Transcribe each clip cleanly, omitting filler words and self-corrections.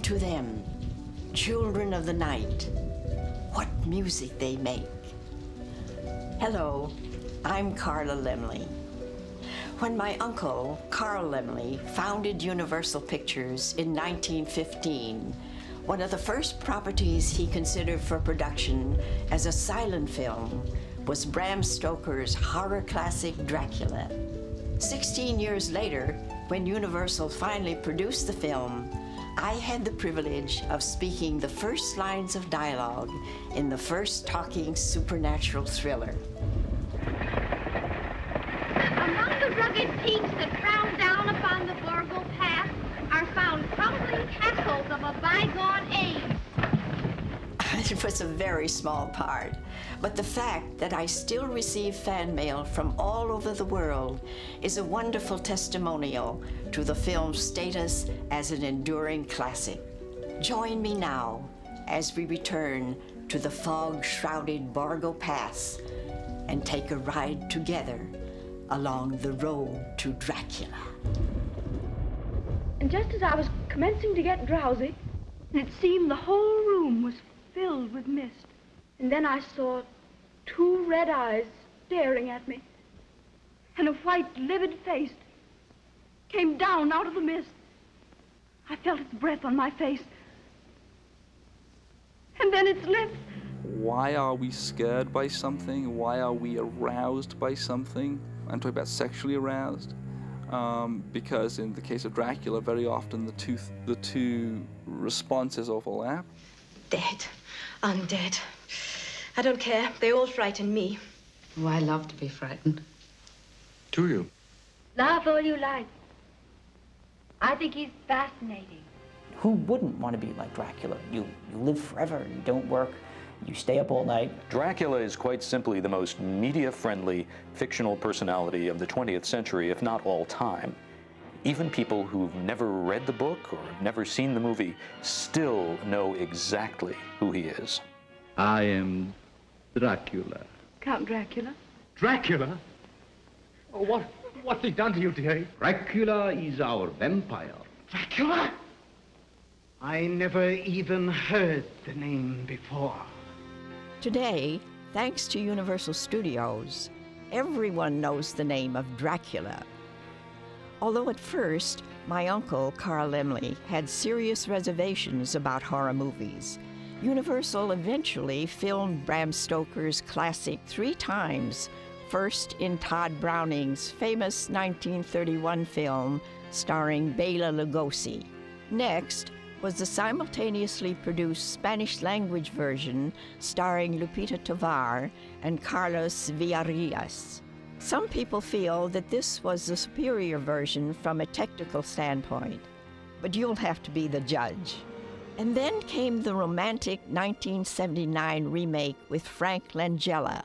to them, children of the night, what music they make. Hello, I'm Carla Laemmle. When my uncle, Carl Laemmle, founded Universal Pictures in 1915, one of the first properties he considered for production as a silent film was Bram Stoker's horror classic Dracula. 16 years later, when Universal finally produced the film, I had the privilege of speaking the first lines of dialogue in the first talking supernatural thriller. Among the rugged peaks that frown down upon the Borgo Pass are found crumbling castles of a bygone age. It was a very small part, but the fact that I still receive fan mail from all over the world is a wonderful testimonial to the film's status as an enduring classic. Join me now as we return to the fog-shrouded Borgo Pass and take a ride together along the road to Dracula. And just as I was commencing to get drowsy, it seemed the whole room was filled with mist. And then I saw two red eyes staring at me, and a white, livid face came down out of the mist. I felt its breath on my face, and then its lips. Why are we scared by something? Why are we aroused by something? I'm talking about sexually aroused. Because in the case of Dracula, very often the two responses overlap. Dead. Undead. I don't care. They all frighten me. Oh, I love to be frightened. Do you? Laugh all you like. I think he's fascinating. Who wouldn't want to be like Dracula? You live forever, you don't work, you stay up all night. Dracula is quite simply the most media-friendly fictional personality of the 20th century, if not all time. Even people who've never read the book or have never seen the movie still know exactly who he is. I am Dracula. Count Dracula? Dracula? Oh, what's he done to you, dearie? Dracula is our vampire. Dracula? I never even heard the name before. Today, thanks to Universal Studios, everyone knows the name of Dracula. Although at first, my uncle, Carl Laemmle, had serious reservations about horror movies, Universal eventually filmed Bram Stoker's classic 3 times, first in Todd Browning's famous 1931 film starring Bela Lugosi. Next was the simultaneously produced Spanish-language version starring Lupita Tovar and Carlos Villarreal. Some people feel that this was the superior version from a technical standpoint, but you'll have to be the judge. And then came the romantic 1979 remake with Frank Langella.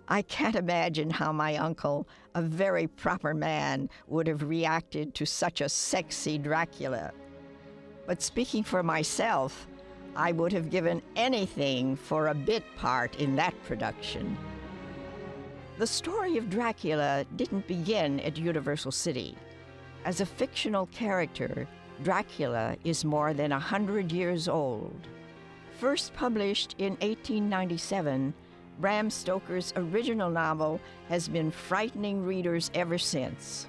I can't imagine how my uncle, a very proper man, would have reacted to such a sexy Dracula. But speaking for myself, I would have given anything for a bit part in that production. The story of Dracula didn't begin at Universal City. As a fictional character, Dracula is more than 100 years old. First published in 1897, Bram Stoker's original novel has been frightening readers ever since.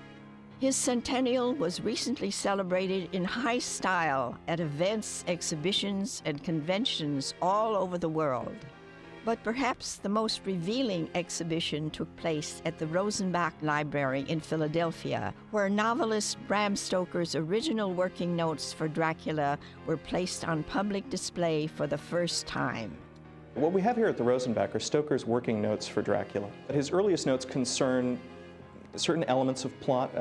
His centennial was recently celebrated in high style at events, exhibitions, and conventions all over the world. But perhaps the most revealing exhibition took place at the Rosenbach Library in Philadelphia, where novelist Bram Stoker's original working notes for Dracula were placed on public display for the first time. What we have here at the Rosenbach are Stoker's working notes for Dracula. His earliest notes concern certain elements of plot.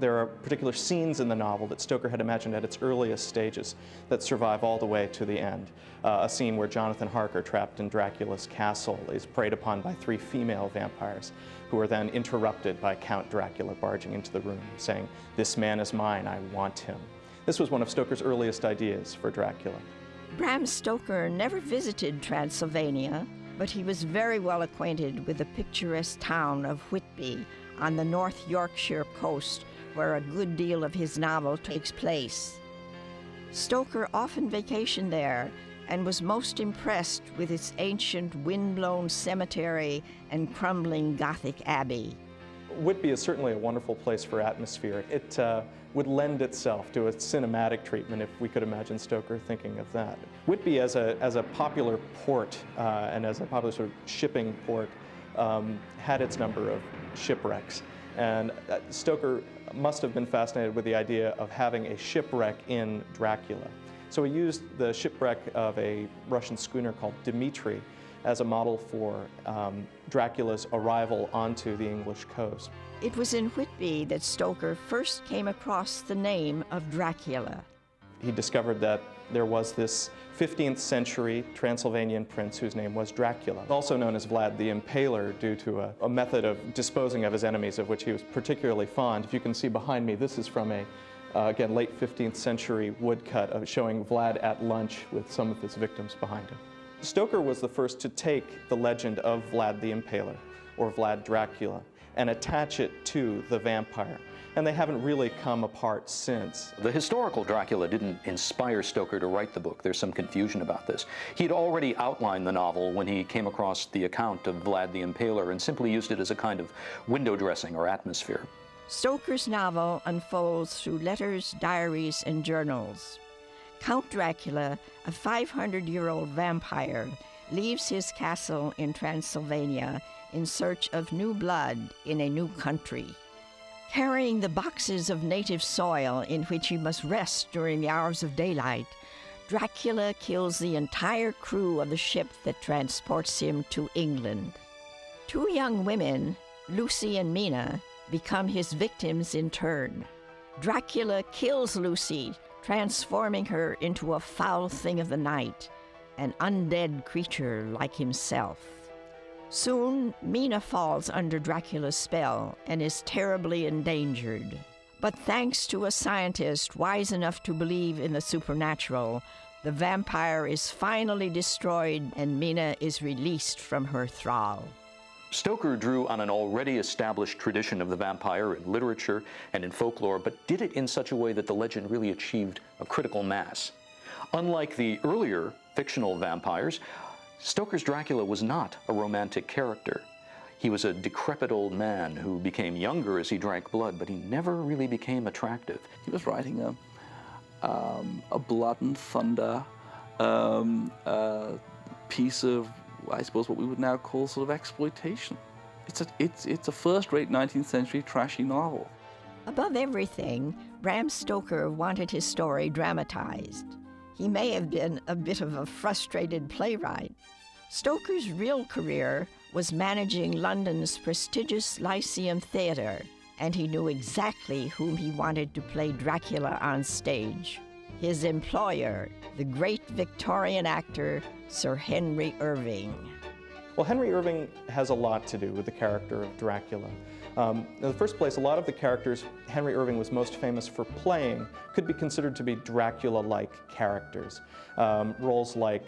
There are particular scenes in the novel that Stoker had imagined at its earliest stages that survive all the way to the end. A scene where Jonathan Harker, trapped in Dracula's castle, is preyed upon by 3 female vampires who are then interrupted by Count Dracula barging into the room saying, "This man is mine, I want him." This was one of Stoker's earliest ideas for Dracula. Bram Stoker never visited Transylvania, but he was very well acquainted with the picturesque town of Whitby on the North Yorkshire coast, where a good deal of his novel takes place. Stoker often vacationed there and was most impressed with its ancient wind-blown cemetery and crumbling Gothic abbey. Whitby is certainly a wonderful place for atmosphere. It would lend itself to a cinematic treatment if we could imagine Stoker thinking of that. Whitby as a popular port and as a popular sort of shipping port had its number of shipwrecks. And Stoker must have been fascinated with the idea of having a shipwreck in Dracula. So he used the shipwreck of a Russian schooner called Dmitri as a model for Dracula's arrival onto the English coast. It was in Whitby that Stoker first came across the name of Dracula. He discovered that there was this 15th century Transylvanian prince whose name was Dracula, also known as Vlad the Impaler due to a method of disposing of his enemies of which he was particularly fond. If you can see behind me, this is from a again, late 15th century woodcut showing Vlad at lunch with some of his victims behind him. Stoker was the first to take the legend of Vlad the Impaler, or Vlad Dracula, and attach it to the vampire. And they haven't really come apart since. The historical Dracula didn't inspire Stoker to write the book. There's some confusion about this. He'd already outlined the novel when he came across the account of Vlad the Impaler and simply used it as a kind of window dressing or atmosphere. Stoker's novel unfolds through letters, diaries, and journals. Count Dracula, a 500-year-old vampire, leaves his castle in Transylvania in search of new blood in a new country. Carrying the boxes of native soil in which he must rest during the hours of daylight, Dracula kills the entire crew of the ship that transports him to England. Two young women, Lucy and Mina, become his victims in turn. Dracula kills Lucy, transforming her into a foul thing of the night, an undead creature like himself. Soon, Mina falls under Dracula's spell and is terribly endangered. But thanks to a scientist wise enough to believe in the supernatural, the vampire is finally destroyed and Mina is released from her thrall. Stoker drew on an already established tradition of the vampire in literature and in folklore, but did it in such a way that the legend really achieved a critical mass. Unlike the earlier fictional vampires, Stoker's Dracula was not a romantic character. He was a decrepit old man who became younger as he drank blood, but he never really became attractive. He was writing a blood and thunder piece of, I suppose, what we would now call sort of exploitation. It's a first-rate 19th century trashy novel. Above everything, Bram Stoker wanted his story dramatized. He may have been a bit of a frustrated playwright. Stoker's real career was managing London's prestigious Lyceum Theatre, and he knew exactly whom he wanted to play Dracula on stage. His employer, the great Victorian actor, Sir Henry Irving. Well, Henry Irving has a lot to do with the character of Dracula. In the first place, a lot of the characters Henry Irving was most famous for playing could be considered to be Dracula-like characters. Roles like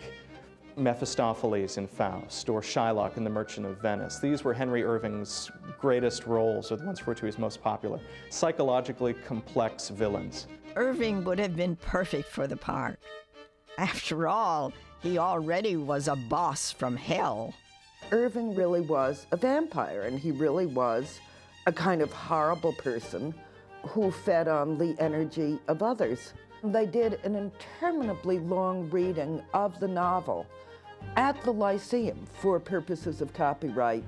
Mephistopheles in Faust or Shylock in The Merchant of Venice. These were Henry Irving's greatest roles, or the ones for which he was most popular. Psychologically complex villains. Irving would have been perfect for the part. After all, he already was a boss from hell. Irving really was a vampire, and he really was a kind of horrible person who fed on the energy of others. They did an interminably long reading of the novel at the Lyceum for purposes of copyright,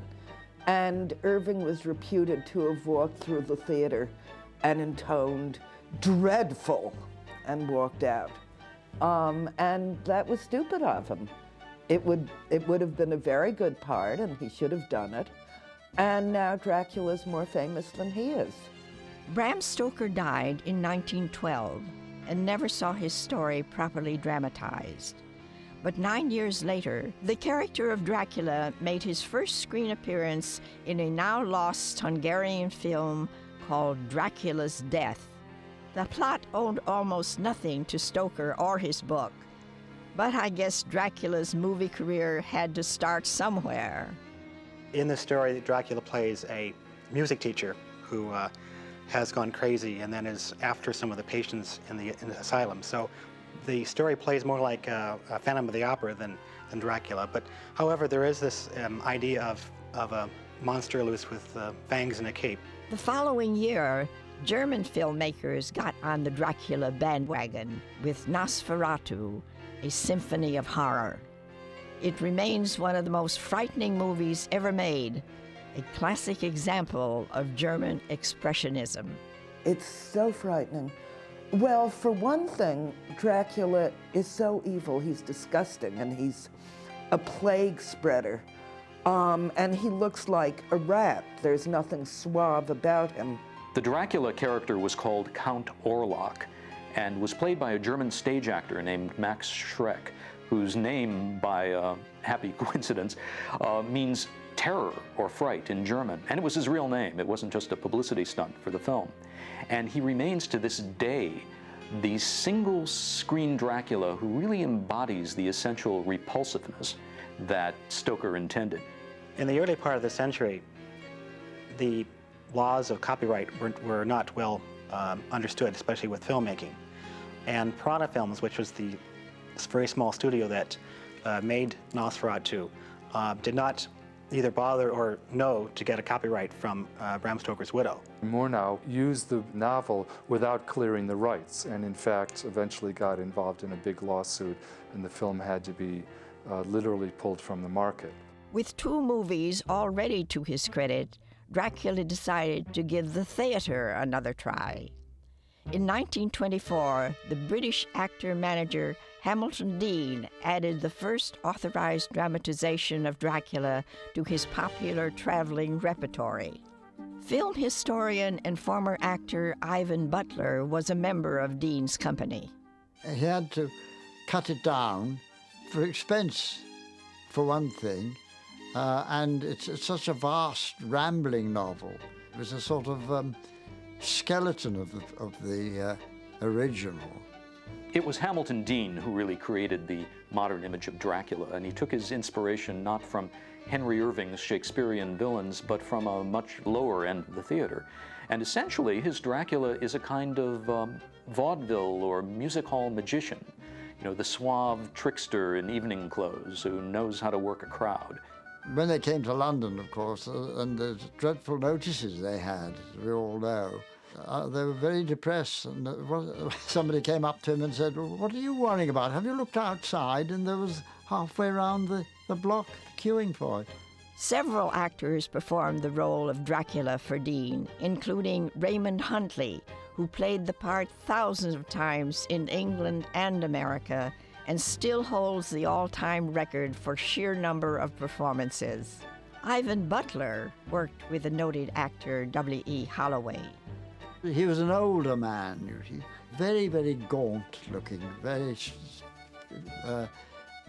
and Irving was reputed to have walked through the theater and intoned "dreadful" and walked out. And that was stupid of him. It would have been a very good part, and he should have done it. And now Dracula's more famous than he is. Bram Stoker died in 1912 and never saw his story properly dramatized. But 9 years later, the character of Dracula made his first screen appearance in a now lost Hungarian film called Dracula's Death. The plot owed almost nothing to Stoker or his book, but I guess Dracula's movie career had to start somewhere. In this story, Dracula plays a music teacher who has gone crazy and then is after some of the patients in the asylum. So The story plays more like a Phantom of the Opera than Dracula, but however, there is this idea of a monster loose with fangs and a cape. The following year, German filmmakers got on the Dracula bandwagon with Nosferatu, a symphony of horror. It remains one of the most frightening movies ever made, a classic example of German expressionism. It's so frightening. Well, for one thing, Dracula is so evil, he's disgusting, and he's a plague spreader. And he looks like a rat. There's nothing suave about him. The Dracula character was called Count Orlok and was played by a German stage actor named Max Schreck, whose name, by happy coincidence, means terror or fright in German. And it was his real name. It wasn't just a publicity stunt for the film. And he remains to this day the single screen Dracula who really embodies the essential repulsiveness that Stoker intended. In the early part of the century, the laws of copyright were not well understood, especially with filmmaking. And Piranha Films, which was the very small studio that made Nosferatu, did not either bother or know to get a copyright from Bram Stoker's widow. Murnau used the novel without clearing the rights, and in fact eventually got involved in a big lawsuit, and the film had to be literally pulled from the market. With 2 movies already to his credit, Dracula decided to give the theater another try. In 1924, the British actor-manager Hamilton Deane added the first authorized dramatization of Dracula to his popular traveling repertory. Film historian and former actor Ivan Butler was a member of Deane's company. He had to cut it down for expense, for one thing, and it's such a vast, rambling novel. It was a sort of skeleton of the original. It was Hamilton Deane who really created the modern image of Dracula, and he took his inspiration not from Henry Irving's Shakespearean villains, but from a much lower end of the theater. And essentially, his Dracula is a kind of vaudeville or music hall magician. You know, the suave trickster in evening clothes who knows how to work a crowd. When they came to London, of course, and the dreadful notices they had, as we all know, they were very depressed. And somebody came up to him and said, "Well, what are you worrying about? Have you looked outside?" And there was halfway around the block queuing for it. Several actors performed the role of Dracula for Deane, including Raymond Huntley, who played the part thousands of times in England and America, and still holds the all-time record for sheer number of performances. Ivan Butler worked with the noted actor W.E. Holloway. He was an older man, you see, very, very gaunt looking, very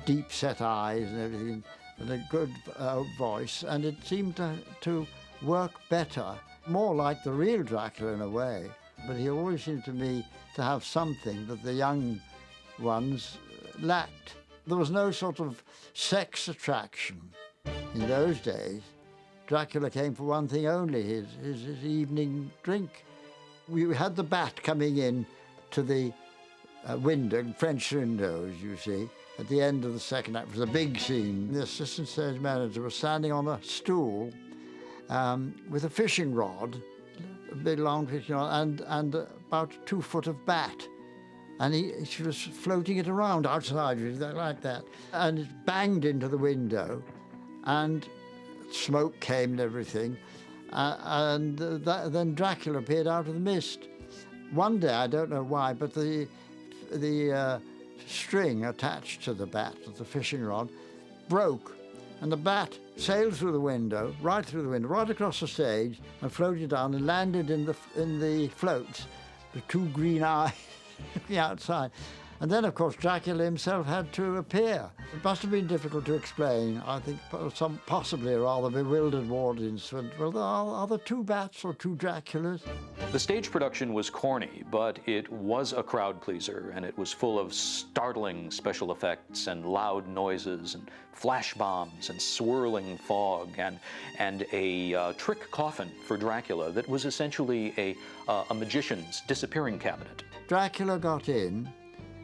deep-set eyes and everything, and a good voice, and it seemed to work better, more like the real Dracula in a way, but he always seemed to me to have something that the young ones lacked. There was no sort of sex attraction in those days. Dracula came for one thing only, his evening drink. We had the bat coming in to the window, French windows, you see, at the end of the second act. It was a big scene. The assistant stage manager was standing on a stool with a fishing rod, a big long fishing rod, and about 2 foot of bat. And she was floating it around outside, like that. And it banged into the window, and smoke came and everything. Then Dracula appeared out of the mist. One day, I don't know why, but the string attached to the bat, of the fishing rod, broke, and the bat sailed through the window, right across the stage, and floated down and landed in the floats, with 2 green eyes looking outside. And then, of course, Dracula himself had to appear. It must have been difficult to explain. I think possibly a rather bewildered audience went, well, are there 2 bats or 2 Draculas? The stage production was corny, but it was a crowd pleaser, and it was full of startling special effects and loud noises and flash bombs and swirling fog and a trick coffin for Dracula that was essentially a magician's disappearing cabinet. Dracula got in,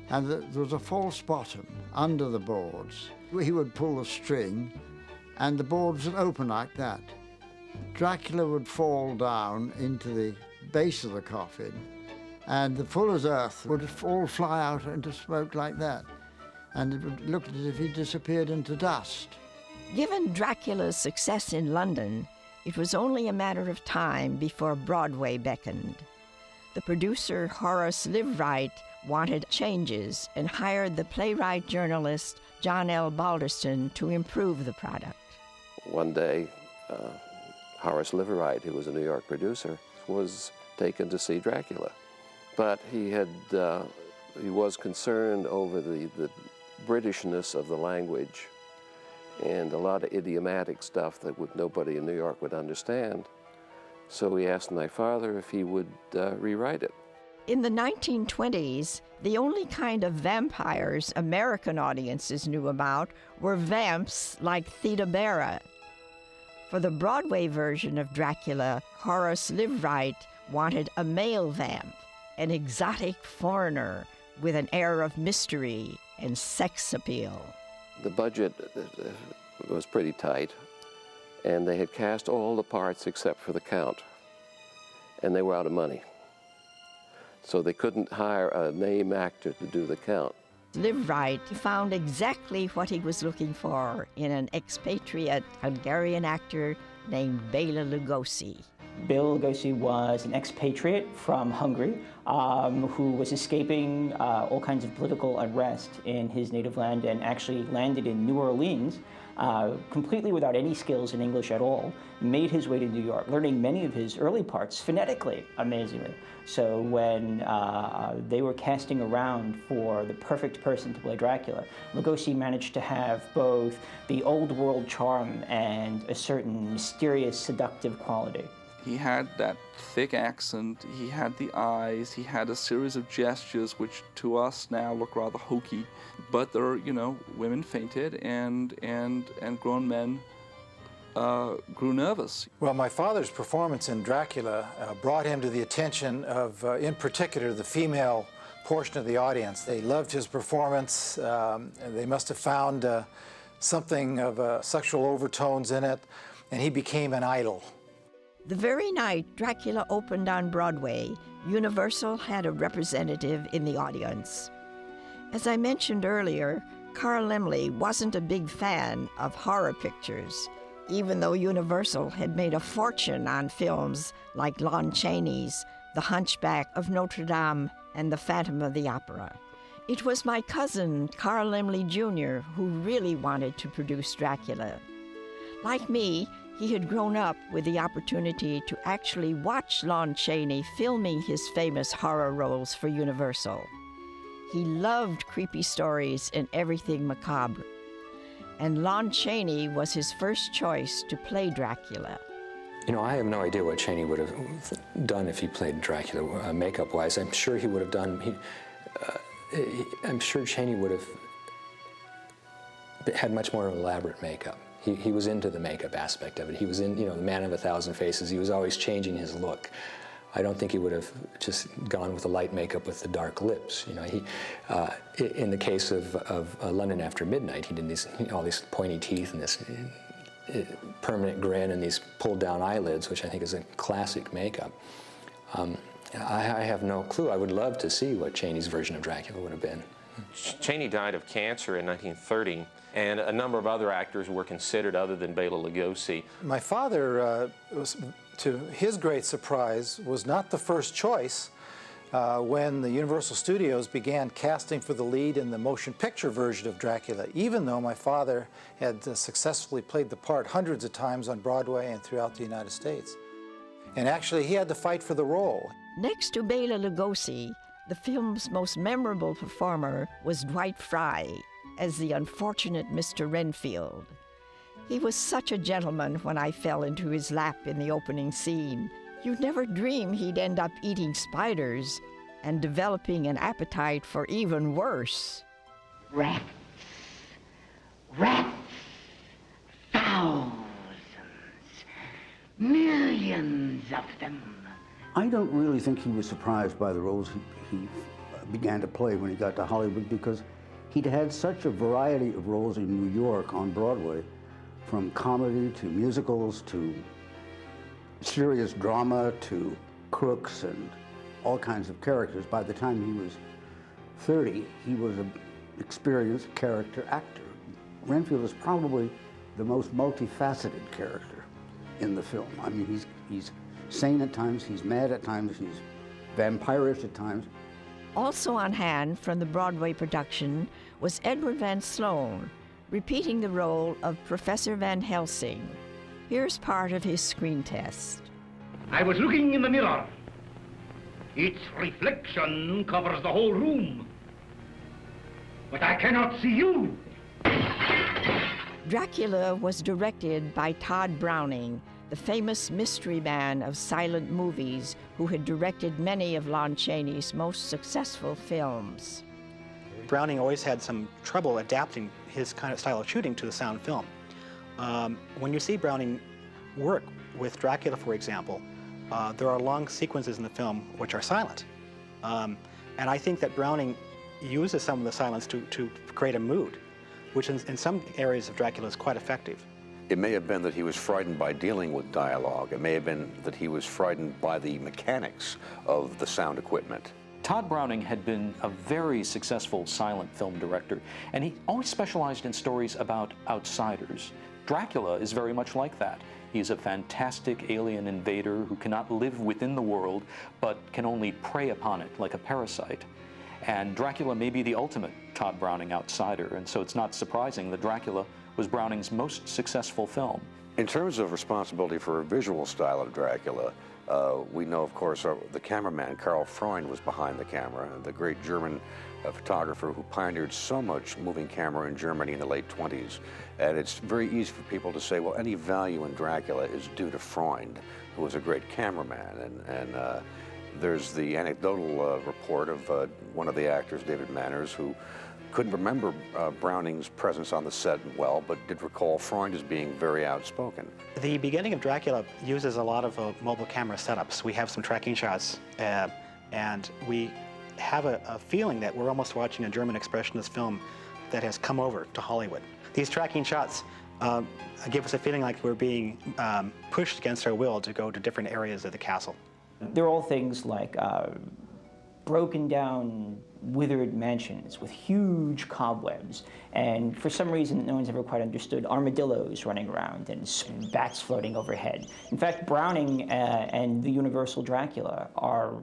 and there was a false bottom under the boards. He would pull the string, and the boards would open like that. Dracula would fall down into the base of the coffin, and the fuller's earth would all fly out into smoke like that, and it would look as if he disappeared into dust. Given Dracula's success in London, it was only a matter of time before Broadway beckoned. The producer Horace Liveright wanted changes and hired the playwright-journalist John L. Balderston to improve the product. One day, Horace Liveright, who was a New York producer, was taken to see Dracula. But he was concerned over the Britishness of the language and a lot of idiomatic stuff that nobody in New York would understand. So he asked my father if he would rewrite it. In the 1920s, the only kind of vampires American audiences knew about were vamps like Theda Bara. For the Broadway version of Dracula, Horace Liveright wanted a male vamp, an exotic foreigner with an air of mystery and sex appeal. The budget was pretty tight, and they had cast all the parts except for the Count, and they were out of money. So they couldn't hire a name actor to do the Count. Liveright found exactly what he was looking for in an expatriate Hungarian actor named Bela Lugosi. Bela Lugosi was an expatriate from Hungary who was escaping all kinds of political unrest in his native land and actually landed in New Orleans completely without any skills in English at all, made his way to New York, learning many of his early parts phonetically, amazingly. So when they were casting around for the perfect person to play Dracula, Lugosi managed to have both the old world charm and a certain mysterious, seductive quality. He had that thick accent, he had the eyes, he had a series of gestures which to us now look rather hokey, but there are, women fainted and grown men grew nervous. Well, my father's performance in Dracula brought him to the attention of, in particular, the female portion of the audience. They loved his performance. They must have found something of sexual overtones in it, and he became an idol. The very night Dracula opened on Broadway, Universal had a representative in the audience. As I mentioned earlier, Carl Laemmle wasn't a big fan of horror pictures, even though Universal had made a fortune on films like Lon Chaney's The Hunchback of Notre Dame and The Phantom of the Opera. It was my cousin, Carl Laemmle Jr., who really wanted to produce Dracula. Like me, he had grown up with the opportunity to actually watch Lon Chaney filming his famous horror roles for Universal. He loved creepy stories and everything macabre. And Lon Chaney was his first choice to play Dracula. I have no idea what Chaney would have done if he played Dracula makeup-wise. I'm sure he would have done, I'm sure Chaney would have had much more elaborate makeup. He was into the makeup aspect of it. He was in, the man of 1,000 faces. He was always changing his look. I don't think he would have just gone with the light makeup with the dark lips. In the case of London After Midnight, he did all these pointy teeth and this permanent grin and these pulled down eyelids, which I think is a classic makeup. I have no clue. I would love to see what Chaney's version of Dracula would have been. Chaney died of cancer in 1930, and a number of other actors were considered other than Bela Lugosi. My father, to his great surprise, was not the first choice when the Universal Studios began casting for the lead in the motion picture version of Dracula, even though my father had successfully played the part hundreds of times on Broadway and throughout the United States. And actually, he had to fight for the role. Next to Bela Lugosi, the film's most memorable performer was Dwight Frye as the unfortunate Mr. Renfield. He was such a gentleman when I fell into his lap in the opening scene. You'd never dream he'd end up eating spiders and developing an appetite for even worse. Rats. Rats. Thousands. Millions of them. I don't really think he was surprised by the roles he began to play when he got to Hollywood, because he'd had such a variety of roles in New York on Broadway, from comedy to musicals to serious drama to crooks and all kinds of characters. By the time he was 30, he was an experienced character actor. Renfield is probably the most multifaceted character in the film. I mean, he's sane at times, he's mad at times, he's vampirish at times. Also on hand from the Broadway production was Edward Van Sloan, repeating the role of Professor Van Helsing. Here's part of his screen test. I was looking in the mirror. Its reflection covers the whole room. But I cannot see you. Dracula was directed by Todd Browning, the famous mystery man of silent movies who had directed many of Lon Chaney's most successful films. Browning always had some trouble adapting his kind of style of shooting to the sound film. When you see Browning work with Dracula, for example, there are long sequences in the film which are silent. And I think that Browning uses some of the silence to create a mood, which in some areas of Dracula is quite effective. It may have been that he was frightened by dealing with dialogue. It may have been that he was frightened by the mechanics of the sound equipment. Todd Browning had been a very successful silent film director, and he always specialized in stories about outsiders. Dracula is very much like that. He's a fantastic alien invader who cannot live within the world, but can only prey upon it like a parasite. And Dracula may be the ultimate Todd Browning outsider, and so it's not surprising that Dracula was Browning's most successful film. In terms of responsibility for a visual style of Dracula, we know, of course, the cameraman, Karl Freund, was behind the camera, the great German photographer who pioneered so much moving camera in Germany in the late 20s. And it's very easy for people to say, well, any value in Dracula is due to Freund, who was a great cameraman. And there's the anecdotal report of one of the actors, David Manners, who couldn't remember Browning's presence on the set well, but did recall Freund as being very outspoken. The beginning of Dracula uses a lot of mobile camera setups. We have some tracking shots, and we have a feeling that we're almost watching a German expressionist film that has come over to Hollywood. These tracking shots give us a feeling like we're being pushed against our will to go to different areas of the castle. They're all things like broken down, withered mansions with huge cobwebs, and for some reason no one's ever quite understood, armadillos running around and bats floating overhead. In fact, Browning and the Universal Dracula are,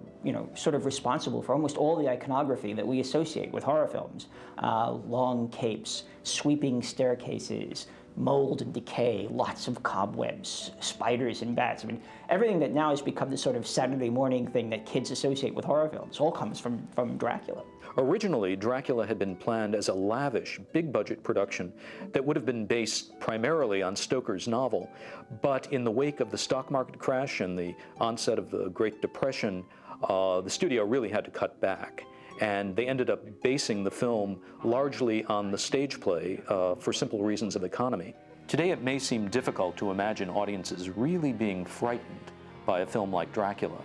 sort of responsible for almost all the iconography that we associate with horror films. Long capes, sweeping staircases, mold and decay, lots of cobwebs, spiders and bats. I mean, everything that now has become this sort of Saturday morning thing that kids associate with horror films all comes from Dracula. Originally, Dracula had been planned as a lavish, big-budget production that would have been based primarily on Stoker's novel. But in the wake of the stock market crash and the onset of the Great Depression, the studio really had to cut back. And they ended up basing the film largely on the stage play for simple reasons of economy. Today it may seem difficult to imagine audiences really being frightened by a film like Dracula,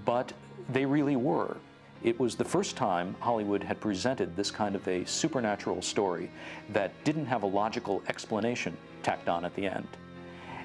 but they really were. It was the first time Hollywood had presented this kind of a supernatural story that didn't have a logical explanation tacked on at the end.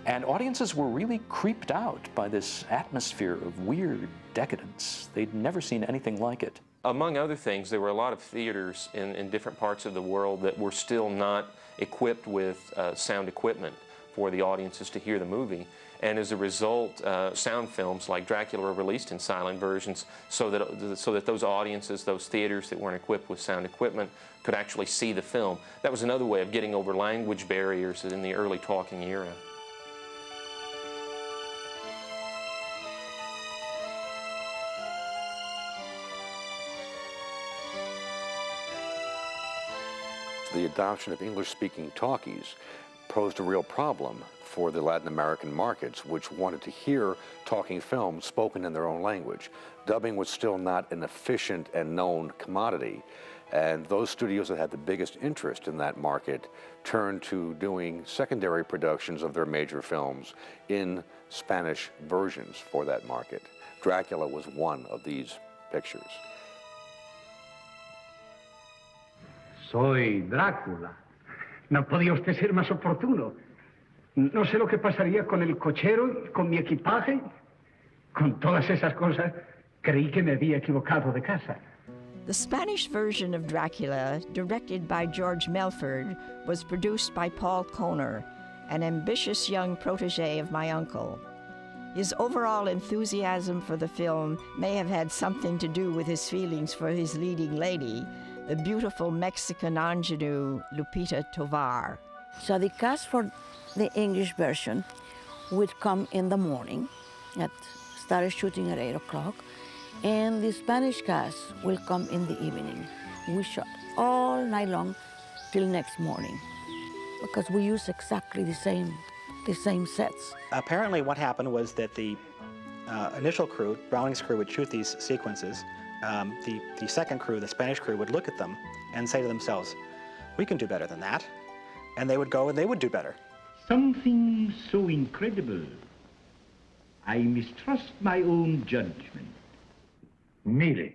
And audiences were really creeped out by this atmosphere of weird decadence. They'd never seen anything like it. Among other things, there were a lot of theaters in different parts of the world that were still not equipped with sound equipment for the audiences to hear the movie. And as a result, sound films like Dracula were released in silent versions so that those audiences, those theaters that weren't equipped with sound equipment, could actually see the film. That was another way of getting over language barriers in the early talking era. The adoption of English-speaking talkies posed a real problem for the Latin American markets, which wanted to hear talking films spoken in their own language. Dubbing was still not an efficient and known commodity, and those studios that had the biggest interest in that market turned to doing secondary productions of their major films in Spanish versions for that market. Dracula was one of these pictures. Soy Drácula. No podía usted ser más oportuno. No sé lo que pasaría con el cochero, con mi equipaje. Con todas esas cosas, creí que me había equivocado de casa. The Spanish version of Dracula, directed by George Melford, was produced by Paul Kohner, an ambitious young protege of my uncle. His overall enthusiasm for the film may have had something to do with his feelings for his leading lady, the beautiful Mexican ingenue Lupita Tovar. So the cast for the English version would come in the morning, started shooting at 8 o'clock, and the Spanish cast will come in the evening. We shot all night long till next morning because we use exactly the same sets. Apparently what happened was that the initial crew, Browning's crew, would shoot these sequences. The second crew, the Spanish crew, would look at them and say to themselves, we can do better than that. And they would go and they would do better. Something so incredible. I mistrust my own judgment. Mire.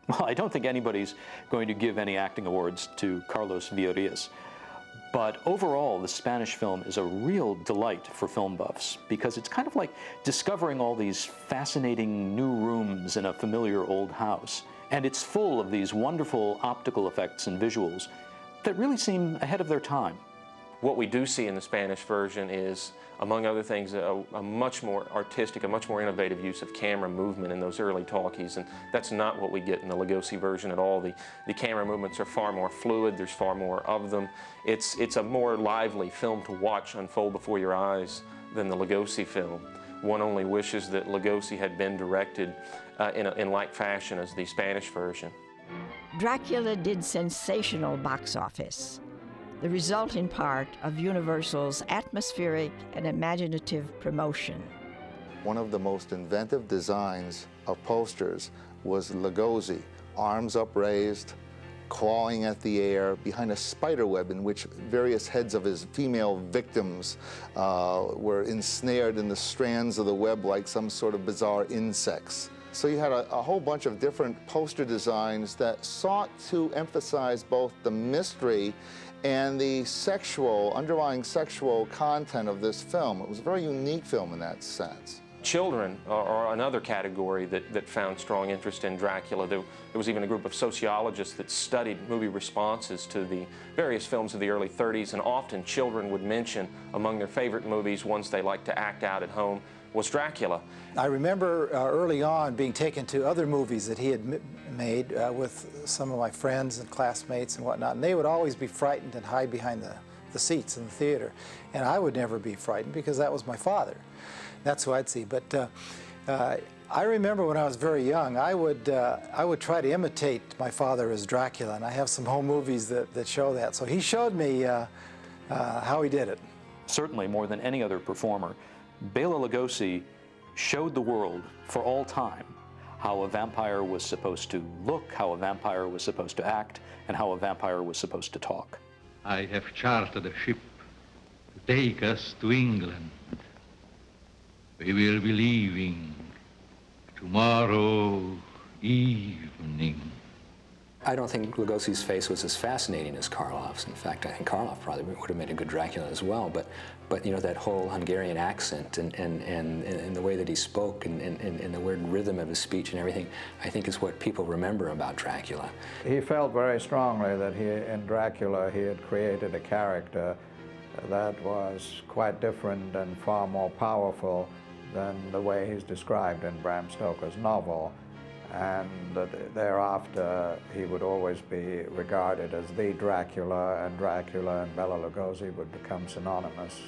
Well, I don't think anybody's going to give any acting awards to Carlos Villarreal. But overall, the Spanish film is a real delight for film buffs because it's kind of like discovering all these fascinating new rooms in a familiar old house. And it's full of these wonderful optical effects and visuals that really seem ahead of their time. What we do see in the Spanish version is, among other things, a much more artistic, a much more innovative use of camera movement in those early talkies, and that's not what we get in the Lugosi version at all. The camera movements are far more fluid, there's far more of them. It's a more lively film to watch unfold before your eyes than the Lugosi film. One only wishes that Lugosi had been directed in like fashion as the Spanish version. Dracula did sensational box office, the result in part of Universal's atmospheric and imaginative promotion. One of the most inventive designs of posters was Lugosi, arms upraised, clawing at the air behind a spider web in which various heads of his female victims were ensnared in the strands of the web like some sort of bizarre insects. So you had a whole bunch of different poster designs that sought to emphasize both the mystery and the underlying sexual content of this film. It was a very unique film in that sense. Children are another category that found strong interest in Dracula. There was even a group of sociologists that studied movie responses to the various films of the early 30s, and often children would mention among their favorite movies, ones they liked to act out at home, was Dracula. I remember early on being taken to other movies that he had made with some of my friends and classmates and whatnot, and they would always be frightened and hide behind the seats in the theater. And I would never be frightened because that was my father. That's who I'd see. But I remember when I was very young, I would try to imitate my father as Dracula, and I have some home movies that show that. So he showed me how he did it. Certainly, more than any other performer, Bela Lugosi showed the world for all time how a vampire was supposed to look, how a vampire was supposed to act, and how a vampire was supposed to talk. I have chartered a ship to take us to England. We will be leaving tomorrow evening. I don't think Lugosi's face was as fascinating as Karloff's. In fact, I think Karloff probably would have made a good Dracula as well. But you know, that whole Hungarian accent and the way that he spoke and the weird rhythm of his speech and everything, I think is what people remember about Dracula. He felt very strongly that in Dracula he had created a character that was quite different and far more powerful than the way he's described in Bram Stoker's novel. And thereafter, he would always be regarded as the Dracula, and Dracula and Bela Lugosi would become synonymous.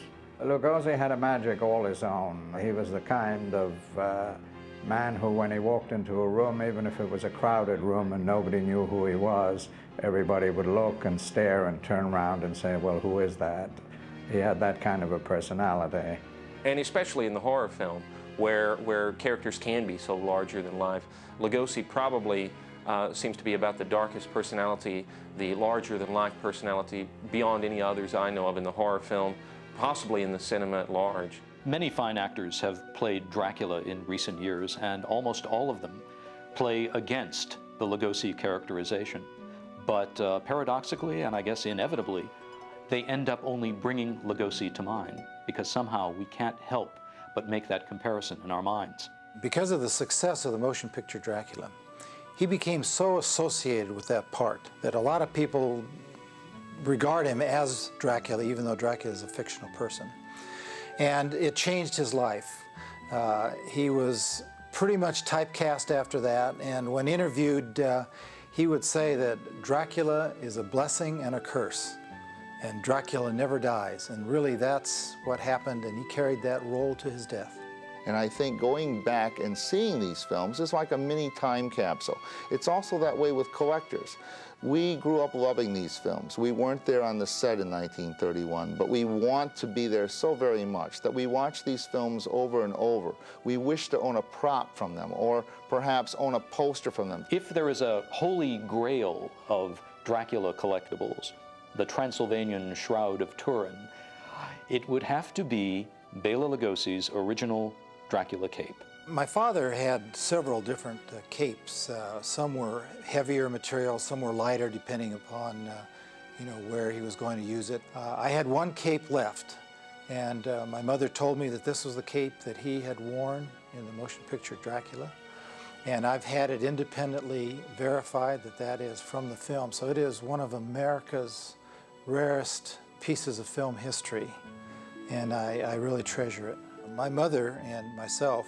Lugosi had a magic all his own. He was the kind of man who, when he walked into a room, even if it was a crowded room and nobody knew who he was, everybody would look and stare and turn around and say, well, who is that? He had that kind of a personality. And especially in the horror film, where characters can be so larger than life, Lugosi probably seems to be about the darkest personality, the larger-than-life personality beyond any others I know of in the horror film, possibly in the cinema at large. Many fine actors have played Dracula in recent years, and almost all of them play against the Lugosi characterization. But paradoxically, and I guess inevitably, they end up only bringing Lugosi to mind, because somehow we can't help but make that comparison in our minds. Because of the success of the motion picture Dracula, he became so associated with that part that a lot of people regard him as Dracula, even though Dracula is a fictional person. And it changed his life. He was pretty much typecast after that, and when interviewed, he would say that Dracula is a blessing and a curse, and Dracula never dies. And really, that's what happened, and he carried that role to his death. And I think going back and seeing these films is like a mini time capsule. It's also that way with collectors. We grew up loving these films. We weren't there on the set in 1931, but we want to be there so very much that we watch these films over and over. We wish to own a prop from them, or perhaps own a poster from them. If there is a holy grail of Dracula collectibles, the Transylvanian Shroud of Turin, it would have to be Bela Lugosi's original Dracula cape. My father had several different capes. Some were heavier material, some were lighter, depending upon where he was going to use it. I had one cape left, and my mother told me that this was the cape that he had worn in the motion picture Dracula. And I've had it independently verified that that is from the film. So it is one of America's rarest pieces of film history, and I really treasure it. My mother and myself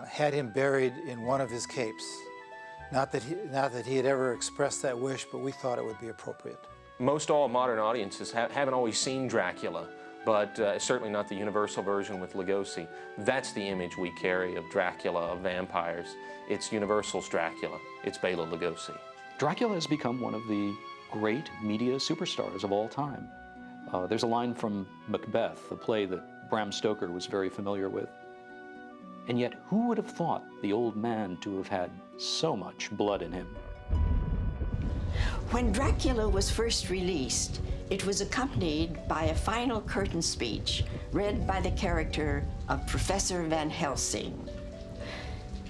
had him buried in one of his capes. Not that he had ever expressed that wish, but we thought it would be appropriate. Most all modern audiences haven't always seen Dracula, but certainly not the Universal version with Lugosi. That's the image we carry of Dracula, of vampires. It's Universal's Dracula. It's Bela Lugosi. Dracula has become one of the great media superstars of all time. There's a line from Macbeth, a play that Bram Stoker was very familiar with. And yet, who would have thought the old man to have had so much blood in him? When Dracula was first released, it was accompanied by a final curtain speech read by the character of Professor Van Helsing.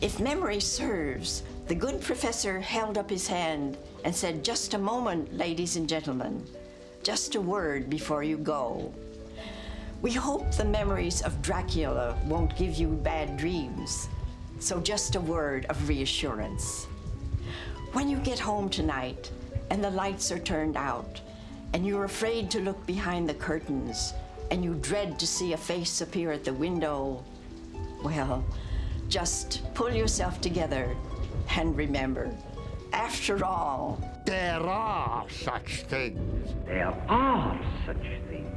If memory serves, the good professor held up his hand and said, "Just a moment, ladies and gentlemen, just a word before you go. We hope the memories of Dracula won't give you bad dreams, so just a word of reassurance. When you get home tonight and the lights are turned out and you're afraid to look behind the curtains and you dread to see a face appear at the window, well, just pull yourself together and remember, after all, there are such things. There are such things.